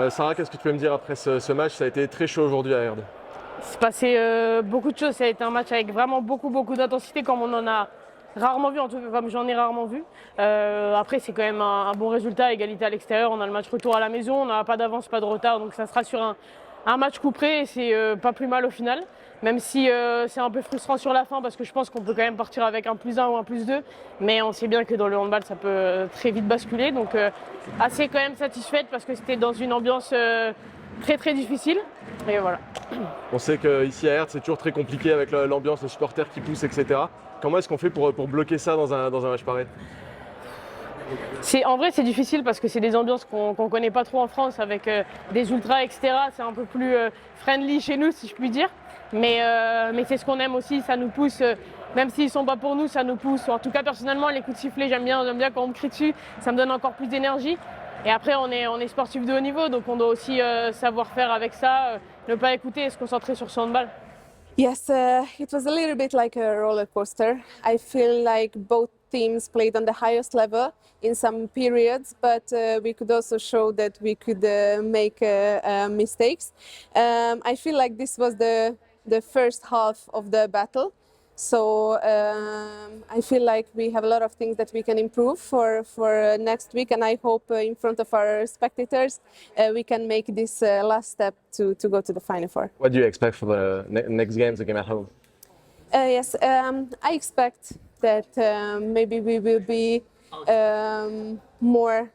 Sarah, qu'est-ce que tu peux me dire après ce match? Ça a été très chaud aujourd'hui à Erde. Il s'est passé beaucoup de choses. Ça a été un match avec vraiment beaucoup d'intensité comme on en a rarement vu, en tout cas comme j'en ai rarement vu. Après, c'est quand même un bon résultat, égalité à l'extérieur. On a le match retour à la maison, on n'a pas d'avance, pas de retard. Donc ça sera sur un match couperé et c'est pas plus mal au final. Même si c'est un peu frustrant sur la fin parce que je pense qu'on peut quand même partir avec un +1 ou un +2. Mais on sait bien que dans le handball, ça peut très vite basculer. Donc assez quand même satisfaite parce que c'était dans une ambiance très difficile. Et voilà. On sait qu'ici à Erde, c'est toujours très compliqué avec l'ambiance, les supporters qui poussent, etc. Comment est-ce qu'on fait pour bloquer ça dans un match pareil? En vrai, c'est difficile parce que c'est des ambiances qu'on ne connaît pas trop en France avec des ultras, etc. C'est un peu plus friendly chez nous, si je puis dire. Mais c'est ce qu'on aime aussi, ça nous pousse, même s'ils ne sont pas pour nous, ça nous pousse. En tout cas, personnellement, les coups de sifflet, j'aime bien quand on me crie dessus, ça me donne encore plus d'énergie. Et après, on est sportif de haut niveau, donc on doit aussi savoir faire avec ça, ne pas écouter et se concentrer sur son handball. Yes, it was a little bit like a roller coaster. I feel like both teams played on the highest level in some periods, but we could also show that we could make mistakes. I feel like this was the first half of the battle. So I feel like we have a lot of things that we can improve for next week, and I hope in front of our spectators we can make this last step to go to the Final Four. What do you expect for the next game, the game at home? Yes, I expect that maybe we will be more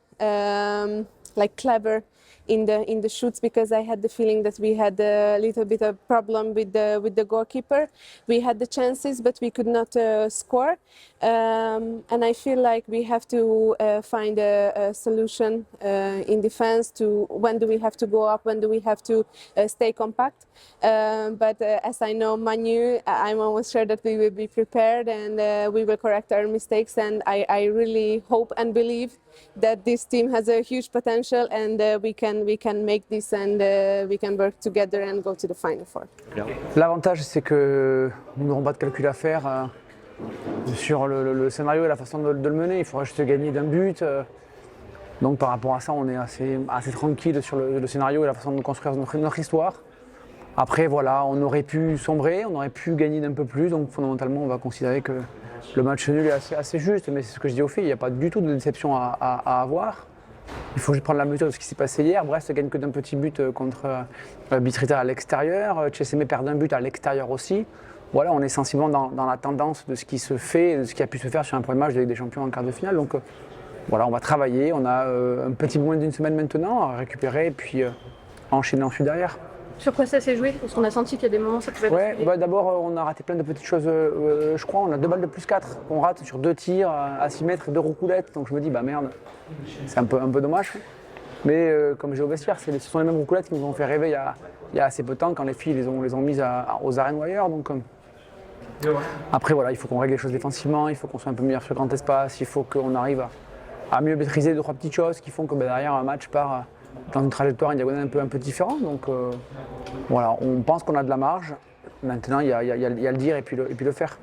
like clever in the shoots, because I had the feeling that we had a little bit of problem with the goalkeeper. We had the chances, but we could not score. And I feel like we have to find a solution in defense to when do we have to go up, when do we have to stay compact. But as I know Manu, I'm almost sure that we will be prepared and we will correct our mistakes. And I really hope and believe that this team has a huge potential, and we can make this, and we can work together and go to the Final Four. L'avantage, c'est que nous n'aurons pas de calcul à faire sur le scénario et la façon de le mener. Il faudra juste gagner d'un but. Donc par rapport à ça, on est assez tranquille sur le scénario et la façon de construire notre histoire. Après, voilà, on aurait pu sombrer, on aurait pu gagner d'un peu plus. Donc fondamentalement, on va considérer que le match nul est assez juste. Mais c'est ce que je dis aux filles, il n'y a pas du tout de déception à avoir. Il faut juste prendre la mesure de ce qui s'est passé hier. Brest ne gagne que d'un petit but contre Bistrita à l'extérieur. Cheseme perd d'un but à l'extérieur aussi. Voilà, on est sensiblement dans la tendance de ce qui se fait, de ce qui a pu se faire sur un premier match de Ligue des Champions en quart de finale. Donc voilà, on va travailler. On a un petit peu moins d'une semaine maintenant à récupérer et puis enchaîner ensuite derrière. Sur quoi ça s'est joué? Parce qu'on a senti qu'il y a des moments ça pouvait basculer. Ouais, d'abord on a raté plein de petites choses. Je crois on a 2 balles de +4 qu'on rate sur 2 tirs à 6 mètres et 2 roucoulettes. Donc je me dis bah merde, c'est un peu dommage. Mais comme j'ai au vestiaire, ce sont les mêmes roucoulettes qui nous ont fait rêver il y a assez peu de temps quand les filles les ont mises aux arènes ou ailleurs. Donc, après voilà, il faut qu'on règle les choses défensivement, il faut qu'on soit un peu meilleur sur grand espace, il faut qu'on arrive à mieux maîtriser 2-3 petites choses qui font que derrière un match part dans une trajectoire, une diagonale un peu différente. Donc voilà, on pense qu'on a de la marge. Maintenant, il y a le dire et puis le faire.